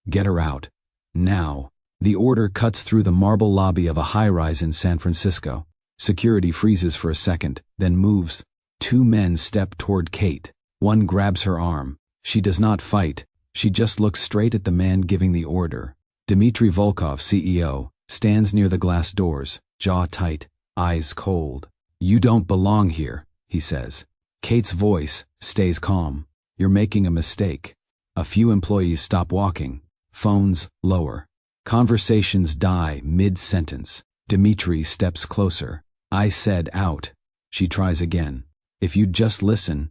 Get her out. Now. The order cuts through the marble lobby of a high-rise in San Francisco. Security freezes for a second, then moves. 2 men step toward Kate. One grabs her arm. She does not fight. She just looks straight at the man giving the order. Dmitry Volkov, CEO, stands near the glass doors, jaw tight, eyes cold. "You don't belong here," he says. Kate's voice stays calm. "You're making a mistake." A few employees stop walking. Phones lower. Conversations die mid-sentence. Dmitry steps closer. "I said out." She tries again. "If you'd just listen."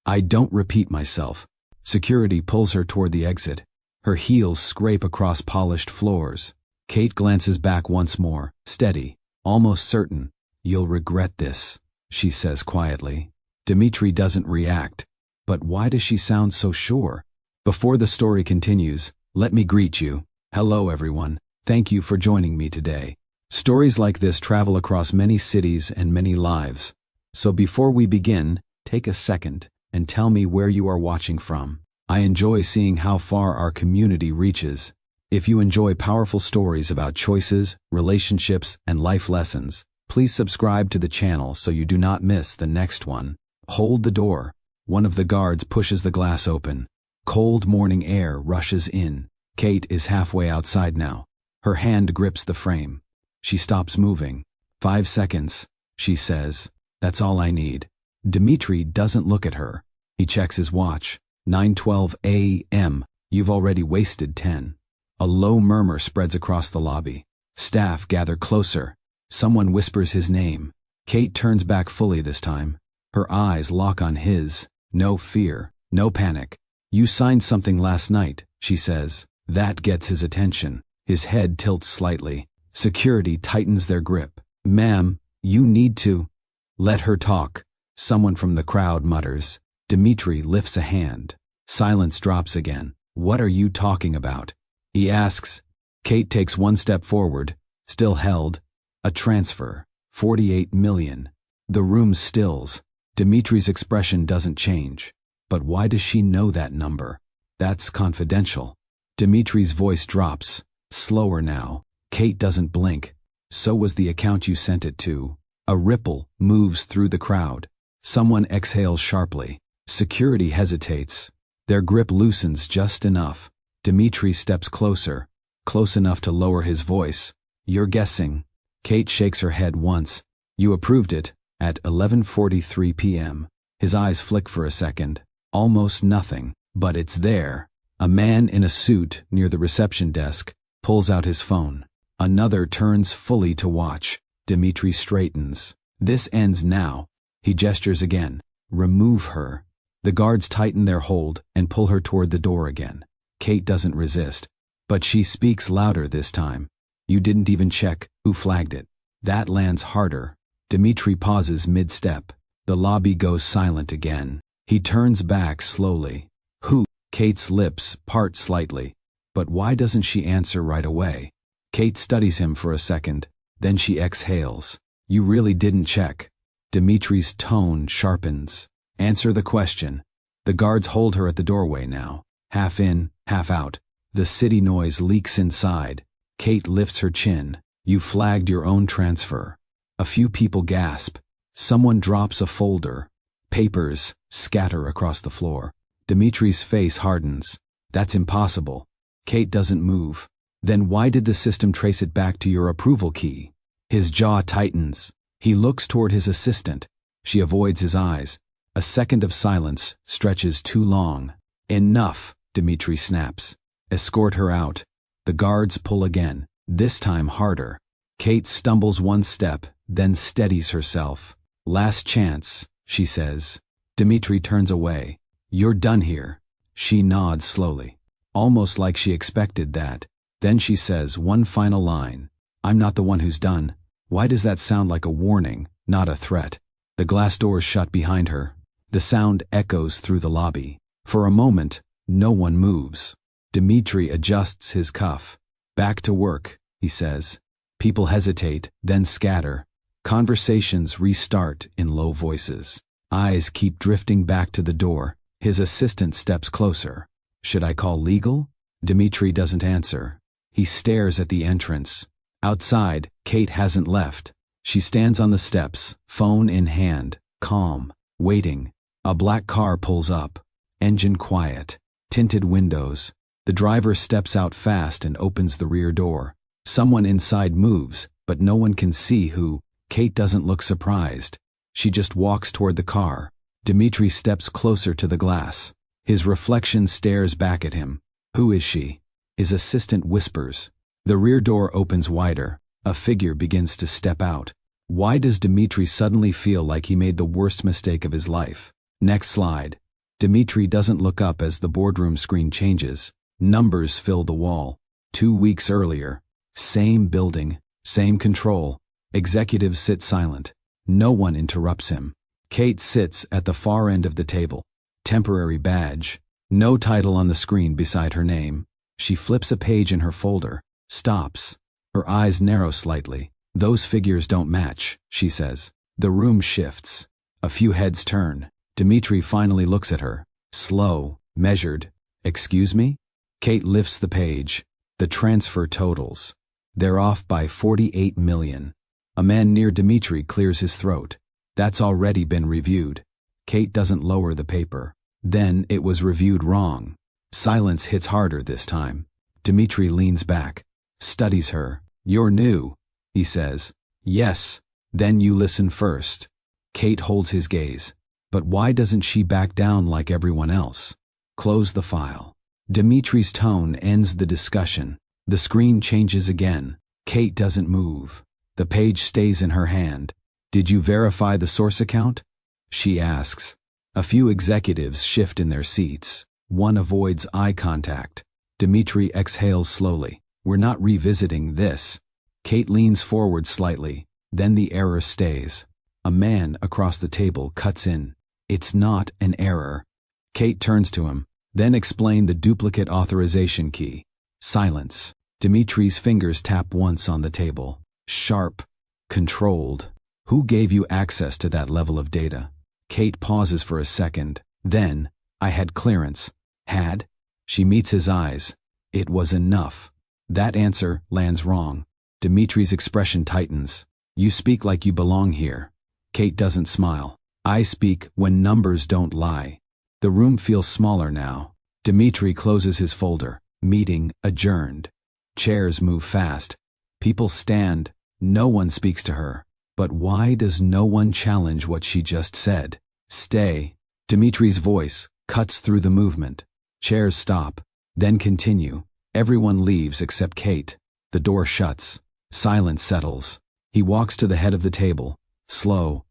"I don't repeat myself." Security pulls her toward the exit. Her heels scrape across polished floors. Kate glances back once more, steady, almost certain. "You'll regret this," she says quietly. Dmitry doesn't react. But why does she sound so sure? Before the story continues, let me greet you. Hello everyone. Thank you for joining me today. Stories like this travel across many cities and many lives. So before we begin, take a second and tell me where you are watching from. I enjoy seeing how far our community reaches. If you enjoy powerful stories about choices, relationships, and life lessons, please subscribe to the channel so you do not miss the next one. Hold the door. One of the guards pushes the glass open. Cold morning air rushes in. Kate is halfway outside now. Her hand grips the frame. She stops moving. 5 seconds, she says. "That's all I need." Dmitry doesn't look at her. He checks his watch. 9:12 a.m. You've already wasted 10. A low murmur spreads across the lobby. Staff gather closer. Someone whispers his name. Kate turns back fully this time. Her eyes lock on his. No fear, no panic. "You signed something last night," she says. That gets his attention. His head tilts slightly. Security tightens their grip. "Ma'am, you need to..." "Let her talk," someone from the crowd mutters. Dmitry lifts a hand. Silence drops again. "What are you talking about?" he asks. Kate takes 1 step forward, still held. "A transfer. 48 million. The room stills. Dmitry's expression doesn't change. But why does she know that number? "That's confidential." Dmitry's voice drops, slower now. Kate doesn't blink. "So was the account you sent it to." A ripple moves through the crowd. Someone exhales sharply. Security hesitates. Their grip loosens just enough. Dmitry steps closer, close enough to lower his voice. "You're guessing." Kate shakes her head once. "You approved it at 11:43 p.m. His eyes flick for a second. Almost nothing, but it's there. A man in a suit near the reception desk pulls out his phone. Another turns fully to watch. Dmitry straightens. "This ends now." He gestures again. "Remove her." The guards tighten their hold and pull her toward the door again. Kate doesn't resist, but she speaks louder this time. "You didn't even check who flagged it." That lands harder. Dmitry pauses mid-step. The lobby goes silent again. He turns back slowly. "Who?" Kate's lips part slightly. But why doesn't she answer right away? Kate studies him for a second, then she exhales. "You really didn't check." Dmitry's tone sharpens. "Answer the question." The guards hold her at the doorway now. Half in, half out. The city noise leaks inside. Kate lifts her chin. "You flagged your own transfer." A few people gasp. Someone drops a folder. Papers scatter across the floor. Dmitry's face hardens. "That's impossible." Kate doesn't move. "Then why did the system trace it back to your approval key?" His jaw tightens. He looks toward his assistant. She avoids his eyes. A second of silence stretches too long. "Enough," Dmitry snaps. "Escort her out." The guards pull again, this time harder. Kate stumbles 1 step, then steadies herself. "Last chance," she says. Dmitry turns away. "You're done here." She nods slowly, almost like she expected that. Then she says one final line. "I'm not the one who's done." Why does that sound like a warning, not a threat? The glass doors shut behind her. The sound echoes through the lobby. For a moment, no one moves. Dmitry adjusts his cuff. "Back to work," he says. People hesitate, then scatter. Conversations restart in low voices. Eyes keep drifting back to the door. His assistant steps closer. "Should I call legal?" Dmitri doesn't answer. He stares at the entrance. Outside, Kate hasn't left. She stands on the steps, phone in hand, calm, waiting. A black car pulls up. Engine quiet. Tinted windows. The driver steps out fast and opens the rear door. Someone inside moves, but no one can see who. Kate doesn't look surprised. She just walks toward the car. Dmitri steps closer to the glass. His reflection stares back at him. Who is she? His assistant whispers. The rear door opens wider. A figure begins to step out. Why does Dmitri suddenly feel like he made the worst mistake of his life? Next slide. Dmitri doesn't look up as the boardroom screen changes. Numbers fill the wall. 2 weeks earlier. Same building, same control. Executives sit silent. No one interrupts him. Kate sits at the far end of the table. Temporary badge. No title on the screen beside her name. She flips a page in her folder. Stops. Her eyes narrow slightly. Those figures don't match, she says. The room shifts. A few heads turn. Dmitri finally looks at her. Slow, measured. Excuse me? Kate lifts the page. The transfer totals. They're off by 48 million. A man near Dmitri clears his throat. That's already been reviewed. Kate doesn't lower the paper. Then it was reviewed wrong. Silence hits harder this time. Dmitri leans back, studies her. You're new, he says. Yes. Then you listen first. Kate holds his gaze. But why doesn't she back down like everyone else? Close the file. Dmitri's tone ends the discussion. The screen changes again. Kate doesn't move. The page stays in her hand. Did you verify the source account? She asks. A few executives shift in their seats. One avoids eye contact. Dmitri exhales slowly. We're not revisiting this. Kate leans forward slightly. Then the error stays. A man across the table cuts in. It's not an error. Kate turns to him. Then explain the duplicate authorization key. Silence. Dmitri's fingers tap once on the table. Sharp. Controlled. Who gave you access to that level of data? Kate pauses for a second. Then, I had clearance. Had? She meets his eyes. It was enough. That answer lands wrong. Dmitri's expression tightens. You speak like you belong here. Kate doesn't smile. I speak when numbers don't lie. The room feels smaller now. Dmitri closes his folder. Meeting adjourned. Chairs move fast. People stand. No one speaks to her. But why does no one challenge what she just said? Stay. Dmitri's voice cuts through the movement. Chairs stop. Then continue. Everyone leaves except Kate. The door shuts. Silence settles. He walks to the head of the table. Slow.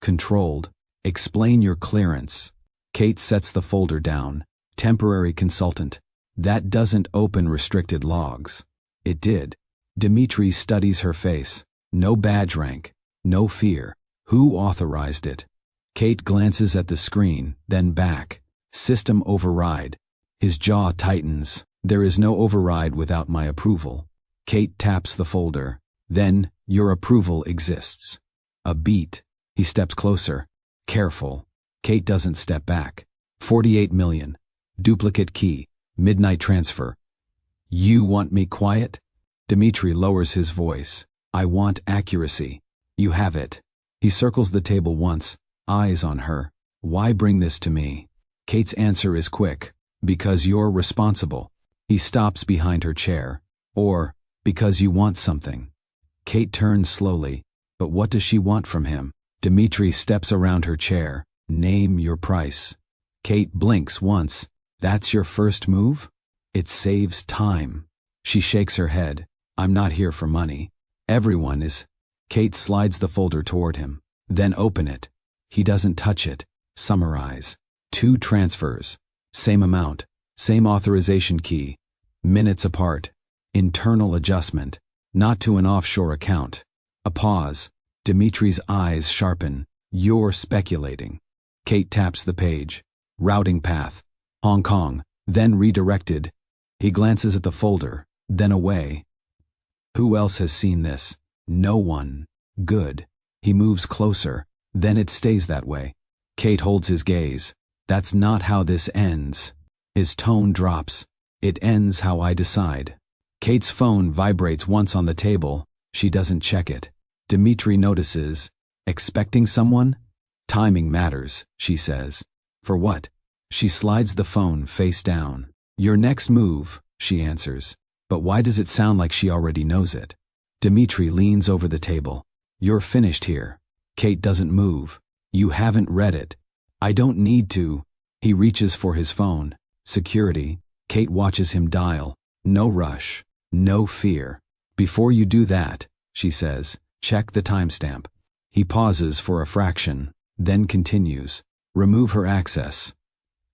Controlled. Explain your clearance. Kate sets the folder down. Temporary consultant. That doesn't open restricted logs. It did. Dmitri studies her face. No badge rank. No fear. Who authorized it? Kate glances at the screen, then back. System override. His jaw tightens. There is no override without my approval. Kate taps the folder. Then, your approval exists. A beat. He steps closer. Careful. Kate doesn't step back. 48 million. Duplicate key. Midnight transfer. You want me quiet? Dmitri lowers his voice. I want accuracy. You have it. He circles the table once, eyes on her. Why bring this to me? Kate's answer is quick. Because you're responsible. He stops behind her chair. Or, because you want something. Kate turns slowly. But what does she want from him? Dmitri steps around her chair. Name your price. Kate blinks once. That's your first move? It saves time. She shakes her head. I'm not here for money. Everyone is. Kate slides the folder toward him. Then open it. He doesn't touch it. Summarize. 2 transfers. Same amount. Same authorization key. Minutes apart. Internal adjustment. Not to an offshore account. A pause. Dmitri's eyes sharpen. You're speculating. Kate taps the page. Routing path. Hong Kong. Then redirected. He glances at the folder. Then away. Who else has seen this? No one. Good. He moves closer. Then it stays that way. Kate holds his gaze. That's not how this ends. His tone drops. It ends how I decide. Kate's phone vibrates once on the table. She doesn't check it. Dmitri notices. Expecting someone? Timing matters, she says. For what? She slides the phone face down. Your next move, she answers. But why does it sound like she already knows it? Dmitri leans over the table. You're finished here. Kate doesn't move. You haven't read it. I don't need to. He reaches for his phone. Security. Kate watches him dial. No rush. No fear. Before you do that, she says, check the timestamp. He pauses for a fraction, then continues. Remove her access.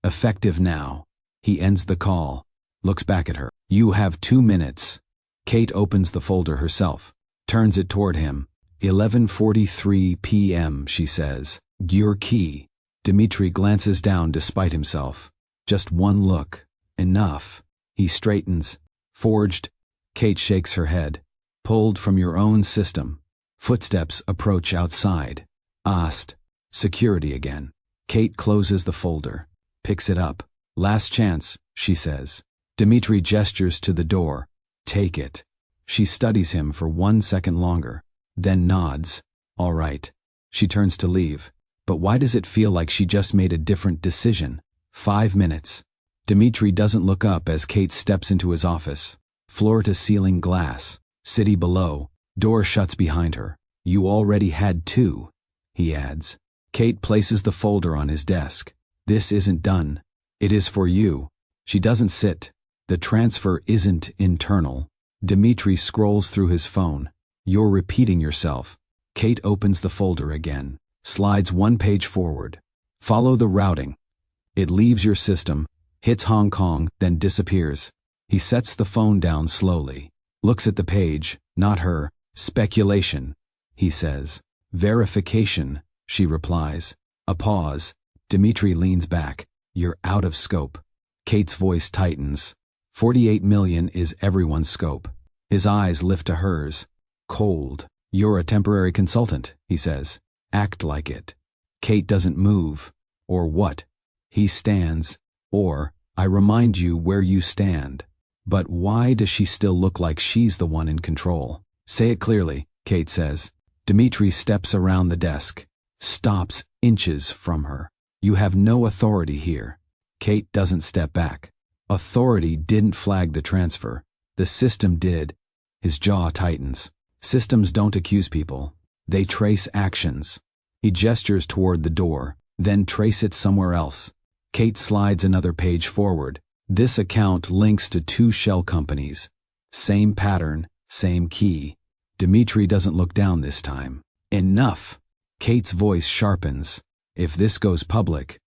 Effective now. He ends the call. Looks back at her. You have 2 minutes. Kate opens the folder herself. Turns it toward him. 11:43 p.m., she says. Your key. Dmitri glances down despite himself. Just one look. Enough. He straightens. Forged. Kate shakes her head. Pulled from your own system. Footsteps approach outside. Ast. Security again. Kate closes the folder. Picks it up. Last chance, she says. Dmitri gestures to the door. Take it. She studies him for 1 second longer, then nods. All right. She turns to leave. But why does it feel like she just made a different decision? 5 minutes. Dmitri doesn't look up as Kate steps into his office. Floor-to-ceiling glass. City below. Door shuts behind her. You already had 2, he adds. Kate places the folder on his desk. This isn't done. It is for you. She doesn't sit. The transfer isn't internal. Dmitri scrolls through his phone. You're repeating yourself. Kate opens the folder again. Slides 1 page forward. Follow the routing. It leaves your system, hits Hong Kong, then disappears. He sets the phone down slowly. Looks at the page, not her. Speculation, he says. Verification, she replies. A pause. Dmitri leans back. You're out of scope. Kate's voice tightens. 48 million is everyone's scope. His eyes lift to hers. Cold. You're a temporary consultant, he says. Act like it. Kate doesn't move. Or what? He stands. Or, I remind you where you stand. But why does she still look like she's the one in control? Say it clearly, Kate says. Dmitri steps around the desk. Stops inches from her. You have no authority here. Kate doesn't step back. Authority didn't flag the transfer. The system did. His jaw tightens. Systems don't accuse people. They trace actions. He gestures toward the door, then trace it somewhere else. Kate slides another page forward. This account links to 2 shell companies. Same pattern, same key. Dmitri doesn't look down this time. Enough. Kate's voice sharpens. If this goes public,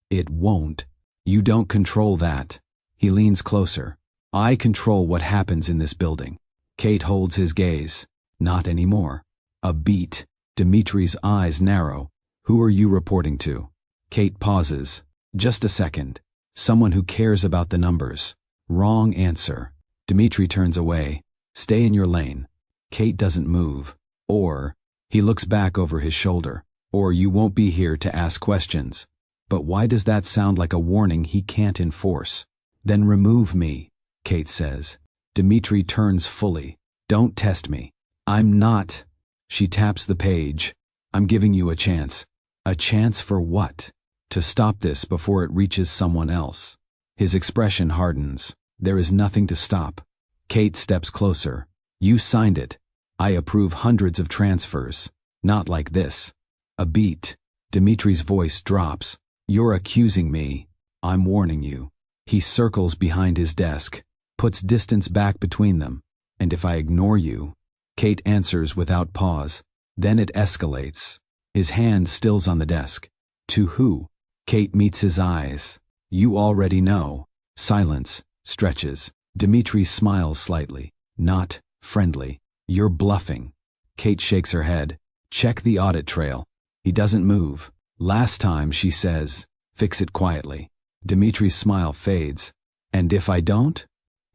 it won't. You don't control that. He leans closer. I control what happens in this building. Kate holds his gaze. Not anymore. A beat. Dmitri's eyes narrow. Who are you reporting to? Kate pauses. Just a second. Someone who cares about the numbers. Wrong answer. Dmitri turns away. Stay in your lane. Kate doesn't move. Or, he looks back over his shoulder. Or you won't be here to ask questions. But why does that sound like a warning he can't enforce? Then remove me, Kate says. Dmitri turns fully. Don't test me. I'm not. She taps the page. I'm giving you a chance. A chance for what? To stop this before it reaches someone else. His expression hardens. There is nothing to stop. Kate steps closer. You signed it. I approve hundreds of transfers. Not like this. A beat. Dmitri's voice drops. You're accusing me. I'm warning you. He circles behind his desk, puts distance back between them. And if I ignore you? Kate answers without pause. Then it escalates. His hand stills on the desk. To who? Kate meets his eyes. You already know. Silence. Stretches. Dmitri smiles slightly. Not friendly. You're bluffing. Kate shakes her head. Check the audit trail. He doesn't move. Last time, she says. Fix it quietly. Dmitri's smile fades. And if I don't?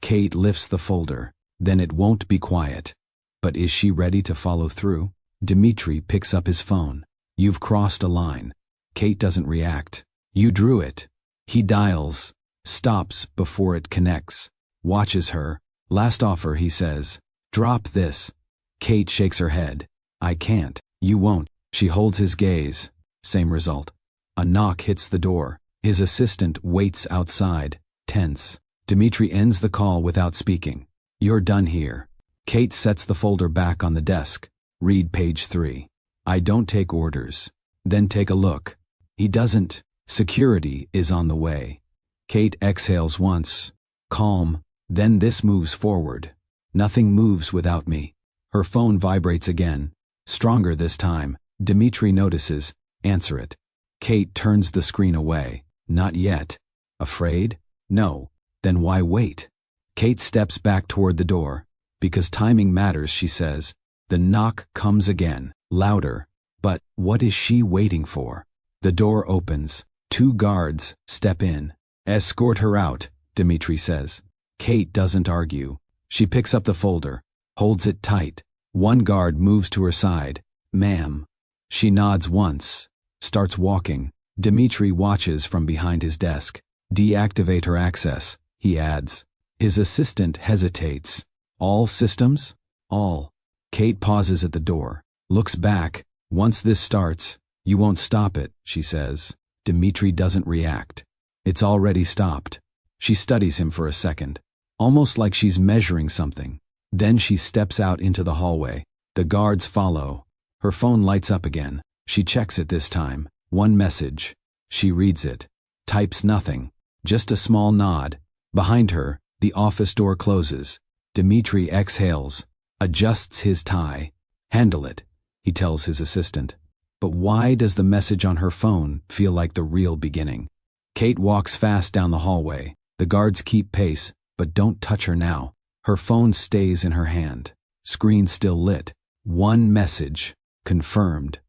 Kate lifts the folder. Then it won't be quiet. But is she ready to follow through? Dmitri picks up his phone. You've crossed a line. Kate doesn't react. You drew it. He dials. Stops before it connects. watches her. Last offer, he says. Drop this. Kate shakes her head. I can't. You won't. She holds his gaze. Same result. A knock hits the door. His assistant waits outside, tense. Dmitri ends the call without speaking. You're done here. Kate sets the folder back on the desk. Read page 3. I don't take orders. Then take a look. He doesn't. Security is on the way. Kate exhales once. Calm. Then this moves forward. Nothing moves without me. Her phone vibrates again. Stronger this time. Dmitri notices. Answer it. Kate turns the screen away. Not yet. Afraid? No. Then why wait? Kate steps back toward the door. Because timing matters, she says. The knock comes again, louder. But what is she waiting for? The door opens. 2 guards step in. Escort her out, Dmitri says. Kate doesn't argue. She picks up the folder, holds it tight. 1 guard moves to her side. Ma'am. She nods once, starts walking. Dmitri watches from behind his desk. Deactivate her access, he adds. His assistant hesitates. All systems? All. Kate pauses at the door, looks back. Once this starts, you won't stop it, she says. Dmitri doesn't react. It's already stopped. She studies him for a second, almost like she's measuring something. Then she steps out into the hallway. The guards follow. Her phone lights up again. She checks it this time. 1 message. She reads it. Types nothing. Just a small nod. Behind her, the office door closes. Dmitri exhales, adjusts his tie. Handle it, he tells his assistant. But why does the message on her phone feel like the real beginning? Kate walks fast down the hallway. The guards keep pace, but don't touch her now. Her phone stays in her hand. Screen still lit. 1 message. Confirmed.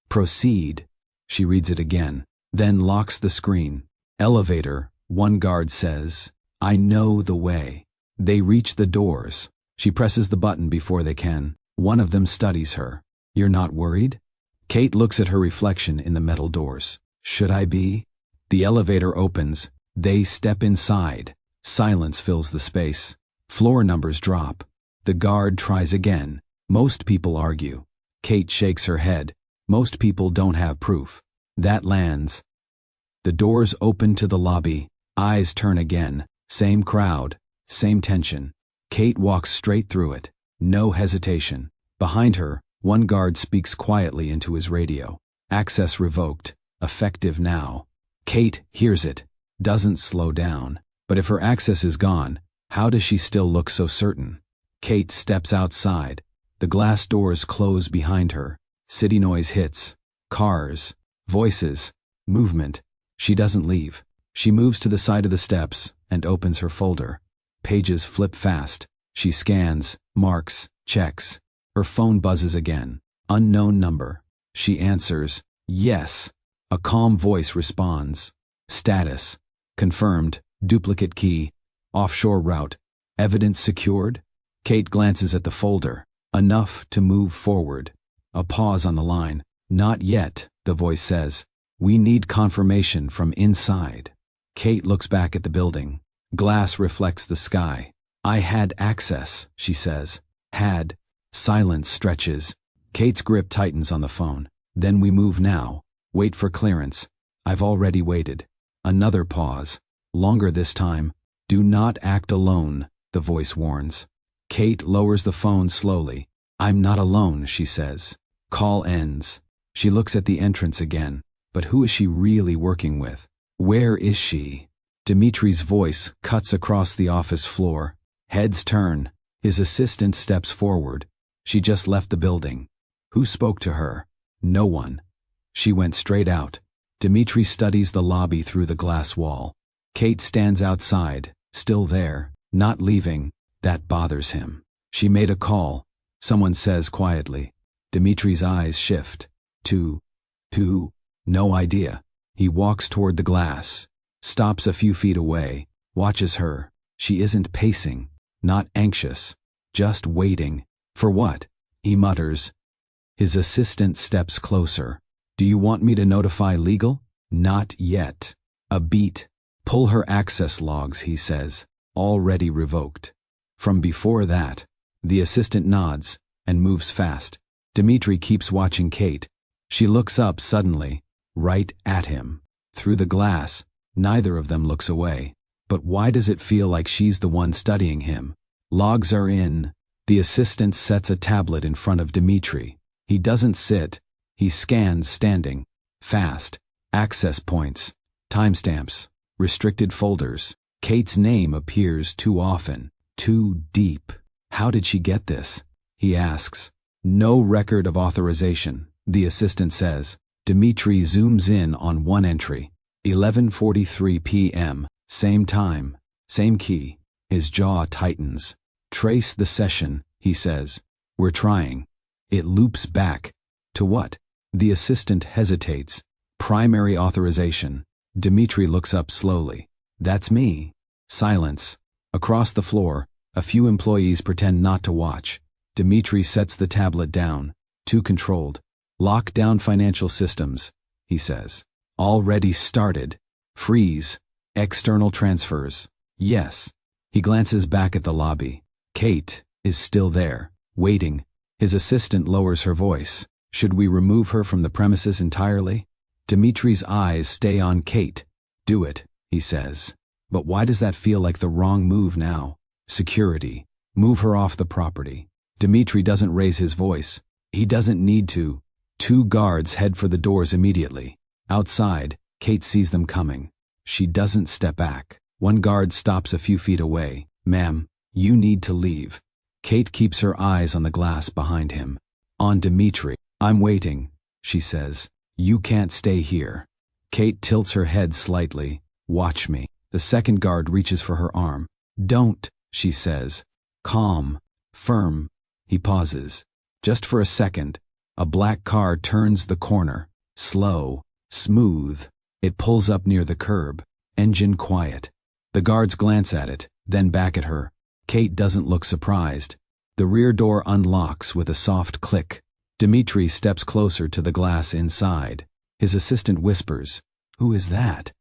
Proceed. She reads it again, then locks the screen. Elevator, 1 guard says. I know the way. They reach the doors. She presses the button before they can. One of them studies her. You're not worried? Kate looks at her reflection in the metal doors. Should I be? The elevator opens. They step inside. Silence fills the space. Floor numbers drop. The guard tries again. Most people argue. Kate shakes her head. Most people don't have proof. That lands. The doors open to the lobby. Eyes turn again. Same crowd. Same tension. Kate walks straight through it. No hesitation. Behind her, 1 guard speaks quietly into his radio. Access revoked. Effective now. Kate hears it. Doesn't slow down. But if her access is gone, how does she still look so certain? Kate steps outside. The glass doors close behind her. City noise hits. Cars. Voices. Movement. She doesn't leave. She moves to the side of the steps and opens her folder. Pages flip fast. She scans, marks, checks. Her phone buzzes again. Unknown number. She answers, yes. A calm voice responds. Status. Confirmed. Duplicate key. Offshore route. Evidence secured? Kate glances at the folder. Enough to move forward. A pause on the line. Not yet, the voice says. We need confirmation from inside. Kate looks back at the building. Glass reflects the sky. I had access, she says. Had. Silence stretches. Kate's grip tightens on the phone. Then we move now. Wait for clearance. I've already waited. Another pause. Longer this time. Do not act alone, the voice warns. Kate lowers the phone slowly. I'm not alone, she says. Call ends. She looks at the entrance again. But who is she really working with? Where is she? Dmitri's voice cuts across the office floor. Heads turn. His assistant steps forward. She just left the building. Who spoke to her? No one. She went straight out. Dmitri studies the lobby through the glass wall. Kate stands outside, still there, not leaving. That bothers him. She made a call. Someone says quietly. Dmitri's eyes shift. To? No idea. He walks toward the glass. Stops a few feet away, watches her. She isn't pacing, not anxious, just waiting. For what? He mutters. His assistant steps closer. Do you want me to notify legal? Not yet. A beat. Pull her access logs, he says. already revoked. From before that, the assistant nods and moves fast. Dmitri keeps watching Kate. She looks up suddenly, right at him. Through the glass, neither of them looks away. But why does it feel like she's the one studying him? Logs are in. The assistant sets a tablet in front of Dmitri. He doesn't sit. He scans standing. Fast. Access points. Timestamps. Restricted folders. Kate's name appears too often. Too deep. How did she get this? He asks. No record of authorization, the assistant says. Dmitri zooms in on one entry. 11:43 p.m. Same time. Same key. His jaw tightens. Trace the session, he says. We're trying. It loops back. To what? The assistant hesitates. Primary authorization. Dmitri looks up slowly. That's me. Silence. Across the floor, a few employees pretend not to watch. Dmitri sets the tablet down. Too controlled. Lock down financial systems, he says. Already started. Freeze. External transfers. Yes. He glances back at the lobby. Kate is still there, waiting. His assistant lowers her voice. Should we remove her from the premises entirely? Dmitri's eyes stay on Kate. Do it, he says. But why does that feel like the wrong move now? Security. Move her off the property. Dmitri doesn't raise his voice. He doesn't need to. 2 guards head for the doors immediately. Outside, Kate sees them coming. She doesn't step back. One guard stops a few feet away. Ma'am, you need to leave. Kate keeps her eyes on the glass behind him. On Dmitri. I'm waiting, she says. You can't stay here. Kate tilts her head slightly. Watch me. The second guard reaches for her arm. Don't, she says. Calm. Firm. He pauses. Just for a second. A black car turns the corner. Slow. Smooth. It pulls up near the curb. Engine quiet. The guards glance at it, then back at her. Kate doesn't look surprised. The rear door unlocks with a soft click. Dmitri steps closer to the glass inside. His assistant whispers, "Who is that?"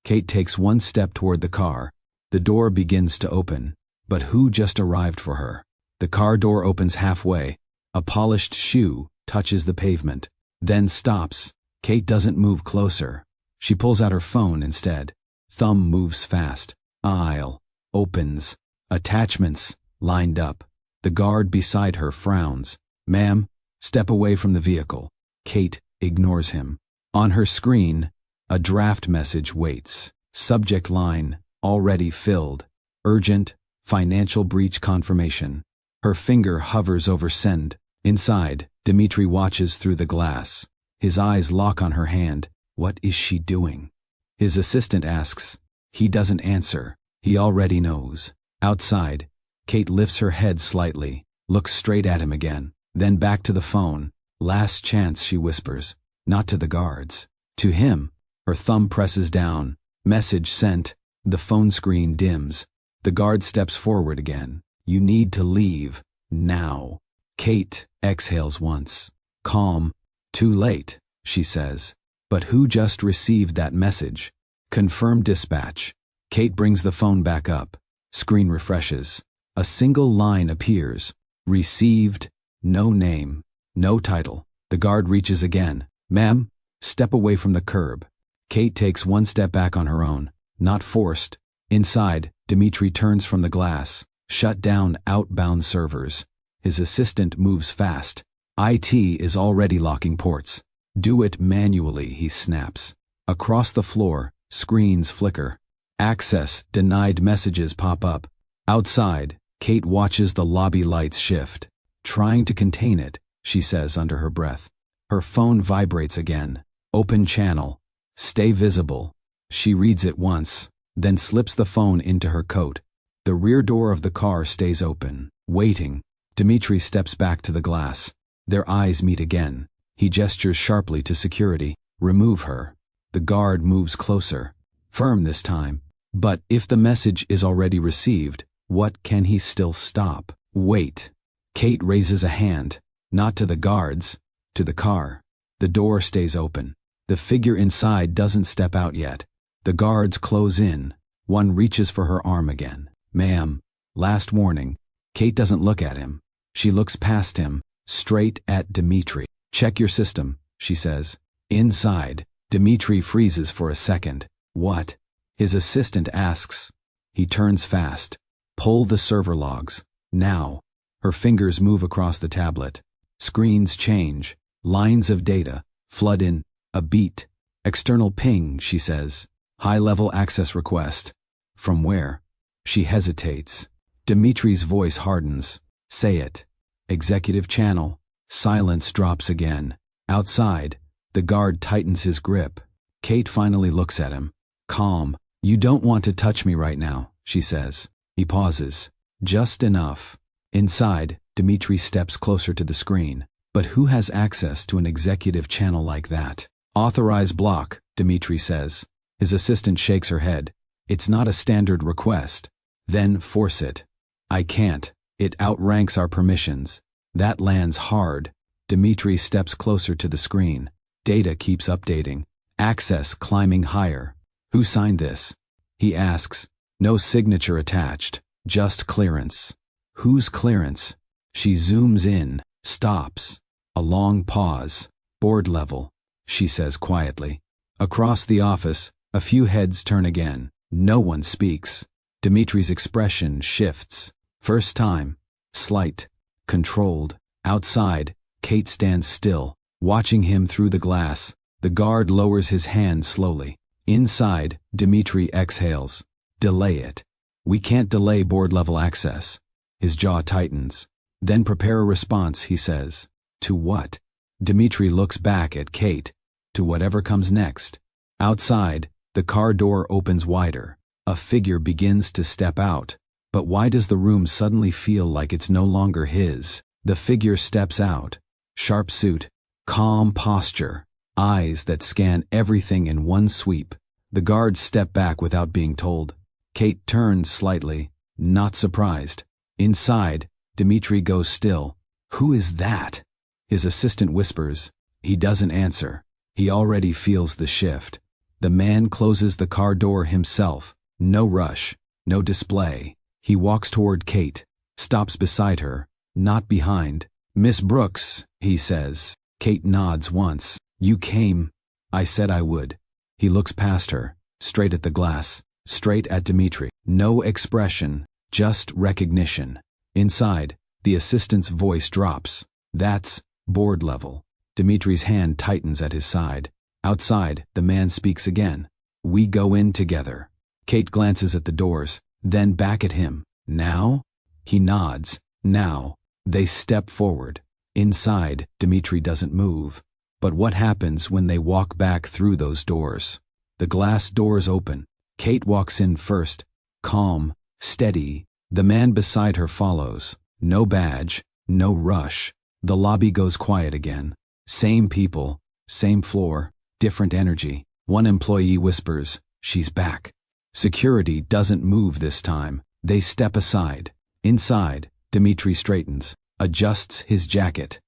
Kate takes one step toward the car. The door begins to open. But who just arrived for her? The car door opens halfway. A polished shoe touches the pavement, then stops. Kate doesn't move closer. She pulls out her phone instead. Thumb moves fast. Aisle. Opens. Attachments. Lined up. The guard beside her frowns. "Ma'am, step away from the vehicle." Kate ignores him. On her screen, a draft message waits. Subject line, already filled. Urgent, financial breach confirmation. Her finger hovers over send. Inside, Dmitri watches through the glass. His eyes lock on her hand. What is she doing? His assistant asks. He doesn't answer. He already knows. Outside, Kate lifts her head slightly, looks straight at him again, then back to the phone. Last chance, she whispers. Not to the guards. To him. Her thumb presses down. Message sent. The phone screen dims. The guard steps forward again. You need to leave. Now. Kate exhales once. Calm. Too late, she says. But who just received that message? Confirm dispatch. Kate brings the phone back up. Screen refreshes. A single line appears. Received. No name. No title. The guard reaches again. Ma'am, step away from the curb. Kate takes one step back on her own. Not forced. Inside, Dmitri turns from the glass. Shut down outbound servers. His assistant moves fast. IT is already locking ports. Do it manually, he snaps. Across the floor, screens flicker. Access denied messages pop up. Outside, Kate watches the lobby lights shift. Trying to contain it, she says under her breath. Her phone vibrates again. Open channel. Stay visible. She reads it once, then slips the phone into her coat. The rear door of the car stays open, waiting. Dmitri steps back to the glass. Their eyes meet again. He gestures sharply to security. Remove her. The guard moves closer. Firm this time. But if the message is already received, what can he still stop? Wait. Kate raises a hand. Not to the guards. To the car. The door stays open. The figure inside doesn't step out yet. The guards close in. One reaches for her arm again. Ma'am, last warning. Kate doesn't look at him. She looks past him, straight at Dmitri. Check your system, she says. Inside, Dmitri freezes for a second. What? His assistant asks. He turns fast. Pull the server logs. Now. Her fingers move across the tablet. Screens change. Lines of data flood in. A beat. External ping, she says. High-level access request. From where? She hesitates. Dmitri's voice hardens. Say it. Executive channel. Silence drops again. Outside, the guard tightens his grip. Kate finally looks at him. Calm. You don't want to touch me right now, she says. He pauses. Just enough. Inside, Dmitri steps closer to the screen. But who has access to an executive channel like that? Authorize block, Dmitri says. His assistant shakes her head. It's not a standard request. Then force it. I can't. It outranks our permissions. That lands hard. Dmitri steps closer to the screen. Data keeps updating. Access climbing higher. Who signed this? He asks. No signature attached. Just clearance. Whose clearance? She zooms in. Stops. A long pause. Board level, she says quietly. Across the office, a few heads turn again. No one speaks. Dmitri's expression shifts. First time. Slight. Controlled. Outside, Kate stands still, watching him through the glass. The guard lowers his hand slowly. Inside, Dmitri exhales. Delay it. We can't delay board-level access. His jaw tightens. Then prepare a response, he says. To what? Dmitri looks back at Kate. To whatever comes next. Outside, the car door opens wider. A figure begins to step out. But why does the room suddenly feel like it's no longer his? The figure steps out. Sharp suit. Calm posture. Eyes that scan everything in one sweep. The guards step back without being told. Kate turns slightly, not surprised. Inside, Dmitri goes still. Who is that? His assistant whispers. He doesn't answer. He already feels the shift. The man closes the car door himself. No rush, no display. He walks toward Kate, stops beside her, not behind. Miss Brooks, he says. Kate nods once. You came. I said I would. He looks past her, straight at the glass, straight at Dmitri. No expression, just recognition. Inside, the assistant's voice drops. That's board level. Dmitri's hand tightens at his side. Outside, the man speaks again. We go in together. Kate glances at the doors, then back at him. Now? He nods. Now. They step forward. Inside, Dmitri doesn't move. But what happens when they walk back through those doors? The glass doors open. Kate walks in first. Calm, steady. The man beside her follows. No badge, no rush. The lobby goes quiet again. Same people, same floor, different energy. One employee whispers, she's back. Security doesn't move this time. They step aside. Inside, Dmitri straightens, adjusts his jacket.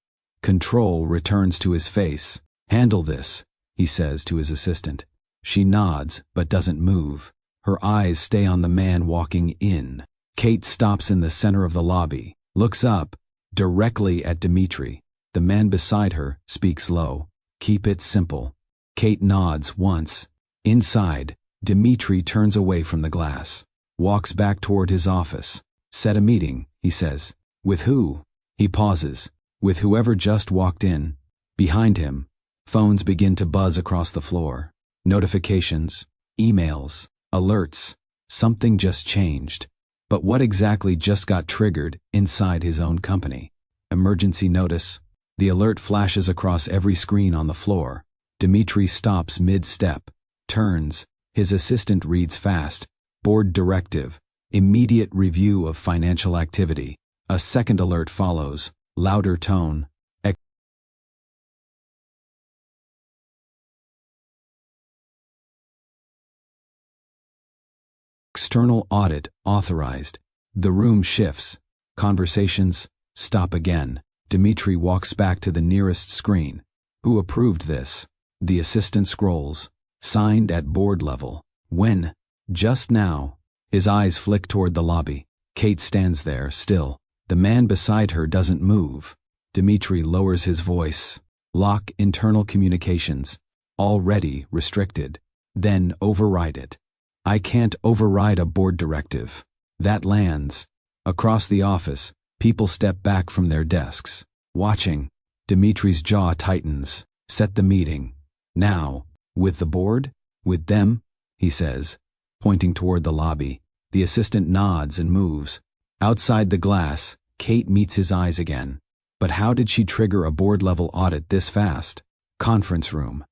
Control returns to his face. Handle this, he says to his assistant. She nods, but doesn't move. Her eyes stay on the man walking in. Kate stops in the center of the lobby, looks up, directly at Dmitri. The man beside her speaks low. Keep it simple. Kate nods once. Inside, Dmitri turns away from the glass, walks back toward his office. Set a meeting, he says. With who? He pauses. With whoever just walked in. Behind him, phones begin to buzz across the floor. Notifications, emails, alerts. Something just changed. But what exactly just got triggered inside his own company? Emergency notice. The alert flashes across every screen on the floor. Dmitri stops mid-step, turns. His assistant reads fast. Board directive. Immediate review of financial activity. A second alert follows. Louder tone. External audit authorized. The room shifts. Conversations stop again. Dmitri walks back to the nearest screen. Who approved this? The assistant scrolls. Signed at board level. When? Just now. His eyes flick toward the lobby. Kate stands there, still. The man beside her doesn't move. Dimitri lowers his voice. Lock internal communications. Already restricted. Then override it. I can't override a board directive. That lands. Across the office, people step back from their desks. Watching. Dimitri's jaw tightens. Set the meeting. Now. With the board? With them? He says, pointing toward the lobby. The assistant nods and moves. Outside the glass, Kate meets his eyes again. But how did she trigger a board-level audit this fast? Conference room.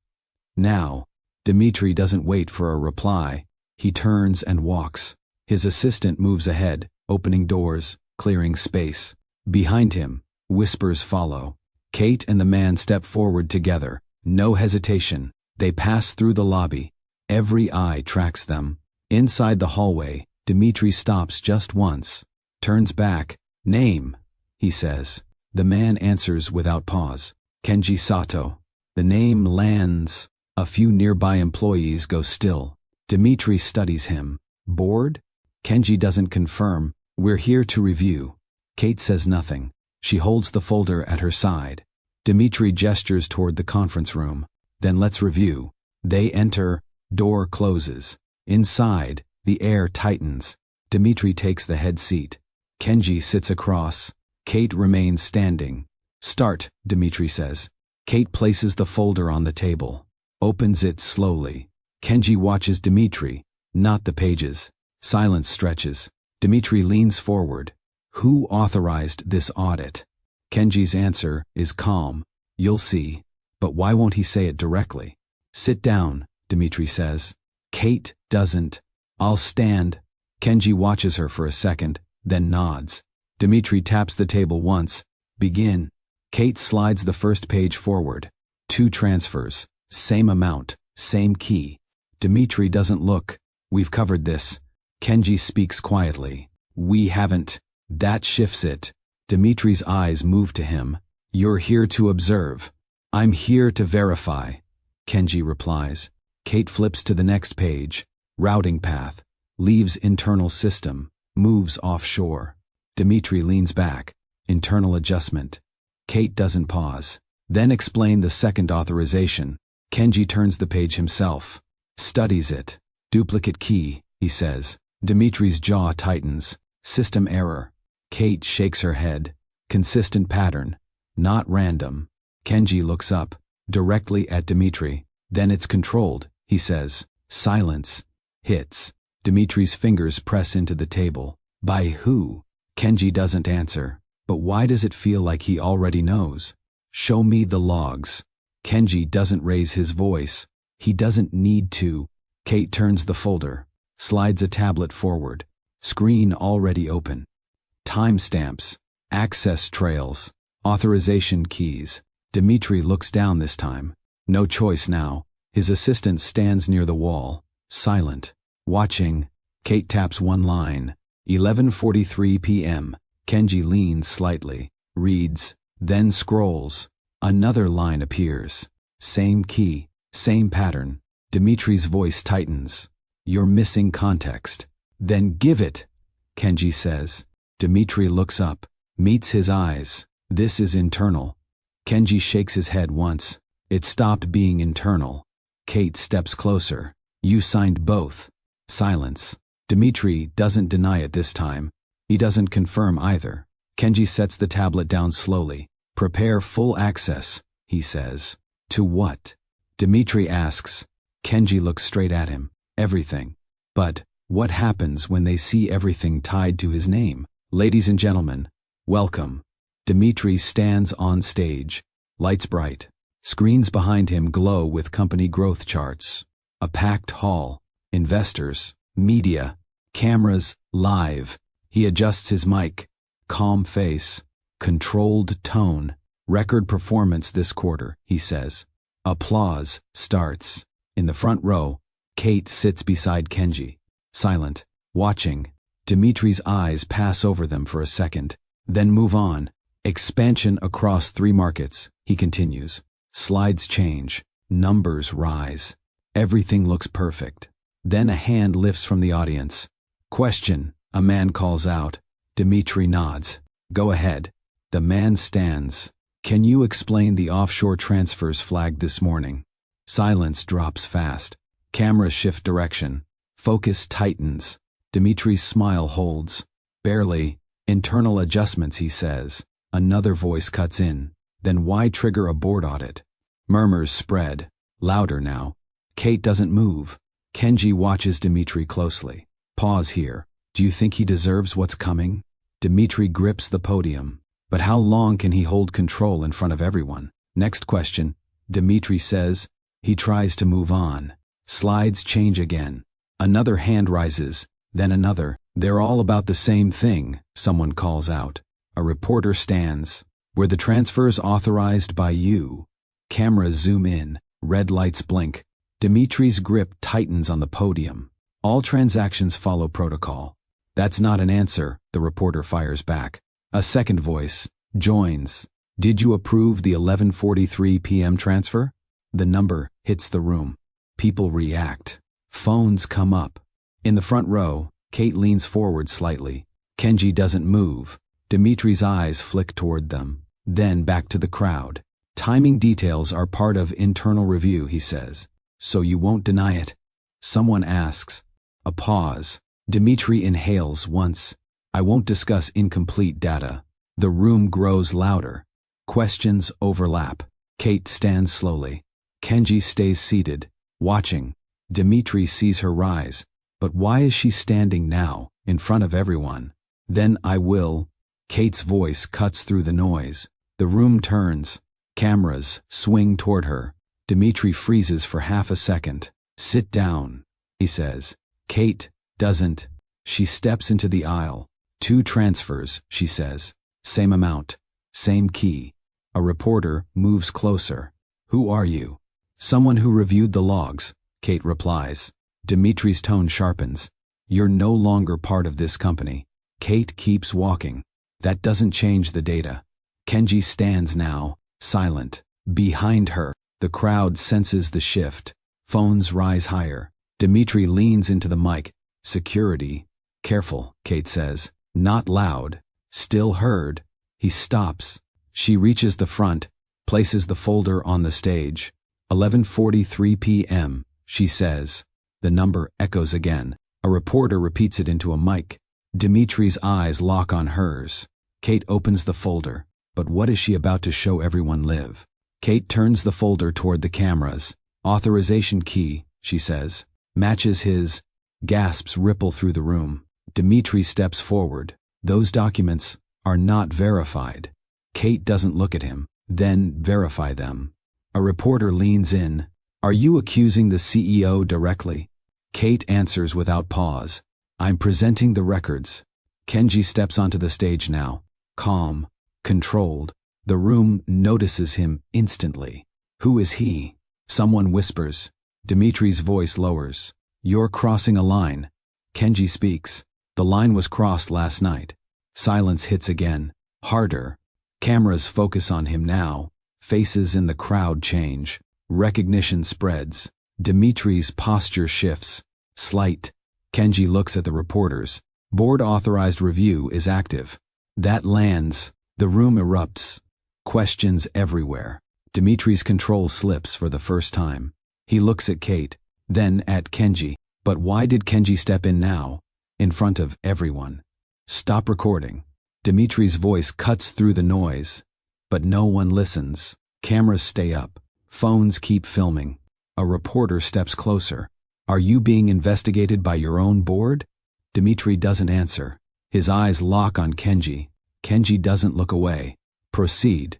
Now. Dimitri doesn't wait for a reply. He turns and walks. His assistant moves ahead, opening doors, clearing space. Behind him, whispers follow. Kate and the man step forward together. No hesitation. They pass through the lobby. Every eye tracks them. Inside the hallway, Dimitri stops just once. Turns back. Name, he says. The man answers without pause. Kenji Sato. The name lands. A few nearby employees go still. Dimitri studies him. Bored? Kenji doesn't confirm. We're here to review. Kate says nothing. She holds the folder at her side. Dimitri gestures toward the conference room. Then let's review. They enter. Door closes. Inside, the air tightens. Dimitri takes the head seat. Kenji sits across. Kate remains standing. Start, Dimitri says. Kate places the folder on the table. Opens it slowly. Kenji watches Dimitri, not the pages. Silence stretches. Dimitri leans forward. Who authorized this audit? Kenji's answer is calm. You'll see. But why won't he say it directly? Sit down, Dimitri says. Kate doesn't. I'll stand. Kenji watches her for a second, then nods. Dimitri taps the table once. Begin. Kate slides the first page forward. 2 transfers. Same amount. Same key. Dimitri doesn't look. We've covered this. Kenji speaks quietly. We haven't. That shifts it. Dimitri's eyes move to him. You're here to observe. I'm here to verify. Kenji replies. Kate flips to the next page. Routing path. Leaves internal system. Moves offshore. Dimitri leans back. Internal adjustment. Kate doesn't pause. Then explain the second authorization. Kenji turns the page himself. Studies it. Duplicate key, he says. Dimitri's jaw tightens. System error. Kate shakes her head. Consistent pattern. Not random. Kenji looks up. Directly at Dimitri. Then it's controlled, he says. Silence. Hits. Dimitri's fingers press into the table. By who? Kenji doesn't answer. But why does it feel like he already knows? Show me the logs. Kenji doesn't raise his voice. He doesn't need to. Kate turns the folder. Slides a tablet forward. Screen already open. Timestamps. Access trails. Authorization keys. Dimitri looks down this time. No choice now. His assistant stands near the wall. Silent. Watching. Kate taps one line. 11:43 p.m. Kenji leans slightly. Reads. Then scrolls. Another line appears. Same key. Same pattern. Dimitri's voice tightens. You're missing context. Then give it, Kenji says. Dimitri looks up. Meets his eyes. This is internal. Kenji shakes his head once. It stopped being internal. Kate steps closer. You signed both. Silence. Dimitri doesn't deny it this time. He doesn't confirm either. Kenji sets the tablet down slowly. Prepare full access, he says. To what? Dimitri asks. Kenji looks straight at him. Everything. But what happens when they see everything tied to his name? Ladies and gentlemen, welcome. Dimitri stands on stage. Lights bright. Screens behind him glow with company growth charts. A packed hall. Investors. Media. Cameras. Live. He adjusts his mic. Calm face. Controlled tone. Record performance this quarter, he says. Applause starts. In the front row, Kate sits beside Kenji. Silent. Watching. Dimitri's eyes pass over them for a second. Then move on. Expansion across 3 markets, he continues. Slides change. Numbers rise. Everything looks perfect. Then a hand lifts from the audience. Question, a man calls out. Dmitry nods. Go ahead. The man stands. Can you explain the offshore transfers flagged this morning? Silence drops fast. Cameras shift direction. Focus tightens. Dmitry's smile holds. Barely. Internal adjustments, he says. Another voice cuts in. Then why trigger a board audit? Murmurs spread. Louder now. Kate doesn't move. Kenji watches Dmitry closely. Pause here. Do you think he deserves what's coming? Dmitry grips the podium. But how long can he hold control in front of everyone? Next question. Dmitry says. He tries to move on. Slides change again. Another hand rises, then another. They're all about the same thing, someone calls out. A reporter stands. Were the transfers authorized by you? Cameras zoom in. Red lights blink. Dmitry's grip tightens on the podium. All transactions follow protocol. That's not an answer, the reporter fires back. A second voice joins. Did you approve the 11:43 p.m. transfer? The number hits the room. People react. Phones come up. In the front row, Kate leans forward slightly. Kenji doesn't move. Dmitry's eyes flick toward them, then back to the crowd. Timing details are part of internal review, he says. So you won't deny it? Someone asks. A pause. Dmitry inhales once. I won't discuss incomplete data. The room grows louder. Questions overlap. Kate stands slowly. Kenji stays seated, watching. Dmitry sees her rise. But why is she standing now, in front of everyone? Then I will. Kate's voice cuts through the noise. The room turns. Cameras swing toward her. Dmitry freezes for half a second. Sit down, he says. Kate doesn't. She steps into the aisle. 2 transfers, she says. Same amount. Same key. A reporter moves closer. Who are you? Someone who reviewed the logs, Kate replies. Dmitry's tone sharpens. You're no longer part of this company. Kate keeps walking. That doesn't change the data. Kenji stands now, silent. Behind her, the crowd senses the shift. Phones rise higher. Dmitry leans into the mic. Security. Careful, Kate says. Not loud. Still heard. He stops. She reaches the front, places the folder on the stage. 11:43 p.m., she says. The number echoes again. A reporter repeats it into a mic. Dmitry's eyes lock on hers. Kate opens the folder. But what is she about to show everyone live? Kate turns the folder toward the cameras. Authorization key, she says. Matches his. Gasps ripple through the room. Dmitry steps forward. Those documents are not verified. Kate doesn't look at him, then verify them. A reporter leans in. Are you accusing the CEO directly? Kate answers without pause. I'm presenting the records. Kenji steps onto the stage now. Calm. Controlled. The room notices him instantly. Who is he? Someone whispers. Dmitry's voice lowers. You're crossing a line. Kenji speaks. The line was crossed last night. Silence hits again. Harder. Cameras focus on him now. Faces in the crowd change. Recognition spreads. Dmitry's posture shifts. Slight. Kenji looks at the reporters. Board-authorized review is active. That lands. The room erupts. Questions everywhere. Dmitry's control slips for the first time. He looks at Kate, then at Kenji. But why did Kenji step in now, in front of everyone? Stop recording. Dmitry's voice cuts through the noise. But no one listens. Cameras stay up. Phones keep filming. A reporter steps closer. Are you being investigated by your own board? Dmitry doesn't answer. His eyes lock on Kenji. Kenji doesn't look away. Proceed,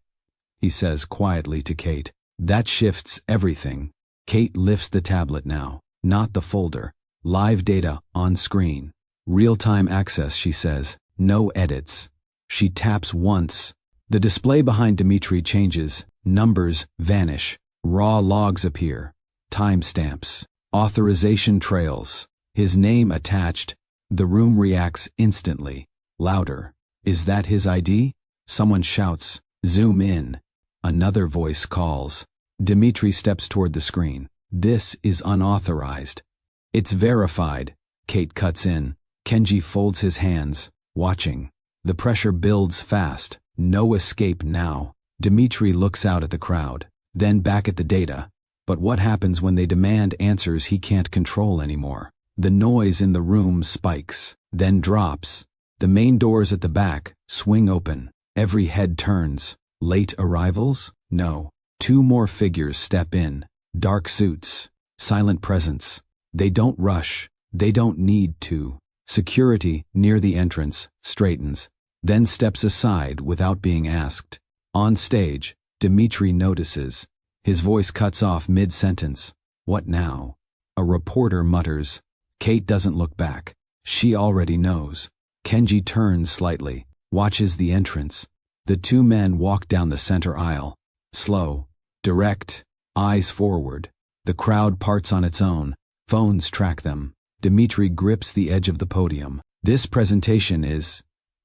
he says quietly to Kate. That shifts everything. Kate lifts the tablet now, not the folder. Live data on screen. Real-time access, she says. No edits. She taps once. The display behind Dmitry changes. Numbers vanish. Raw logs appear. Timestamps. Authorization trails. His name attached. The room reacts instantly. Louder. Is that his ID? Someone shouts. Zoom in. Another voice calls. Dmitry steps toward the screen. This is unauthorized. It's verified. Kate cuts in. Kenji folds his hands, watching. The pressure builds fast. No escape now. Dmitri looks out at the crowd, then back at the data. But what happens when they demand answers he can't control anymore? The noise in the room spikes, then drops. The main doors at the back swing open. Every head turns. Late arrivals? No. Two more figures step in. Dark suits. Silent presence. They don't rush. They don't need to. Security, near the entrance, straightens, then steps aside without being asked. On stage, Dmitri notices. His voice cuts off mid-sentence. What now? A reporter mutters. Kate doesn't look back. She already knows. Kenji turns slightly, watches the entrance. The two men walk down the center aisle. Slow, direct, eyes forward. The crowd parts on its own. Phones track them. Dmitri grips the edge of the podium. This presentation is...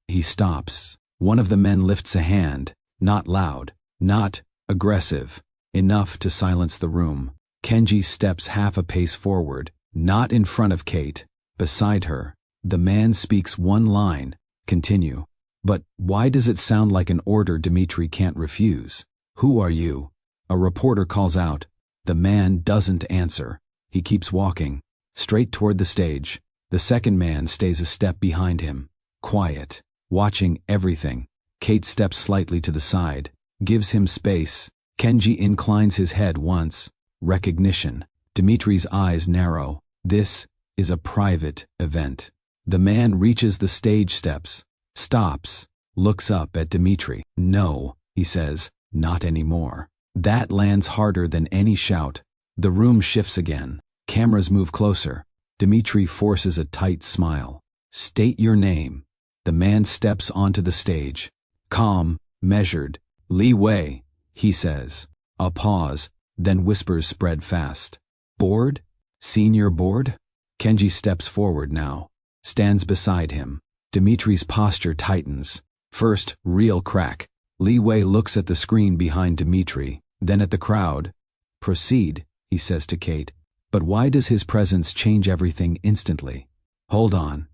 He stops. One of the men lifts a hand, not loud, not aggressive, enough to silence the room. Kenji steps half a pace forward, not in front of Kate, beside her. The man speaks one line, continue. But why does it sound like an order Dmitri can't refuse? Who are you? A reporter calls out. The man doesn't answer. He keeps walking, straight toward the stage. The second man stays a step behind him, quiet, watching everything. Kate steps slightly to the side, gives him space. Kenji inclines his head once. Recognition. Dmitri's eyes narrow. This is a private event. The man reaches the stage steps, stops, looks up at Dmitri. No, he says, not anymore. That lands harder than any shout. The room shifts again. Cameras move closer. Dmitri forces a tight smile. State your name. The man steps onto the stage. Calm, measured. Li Wei, he says. A pause, then whispers spread fast. Board? Senior board? Kenji steps forward now, stands beside him. Dmitri's posture tightens. First, real crack. Li Wei looks at the screen behind Dmitri, then at the crowd. Proceed, he says to Kate. But why does his presence change everything instantly? Hold on,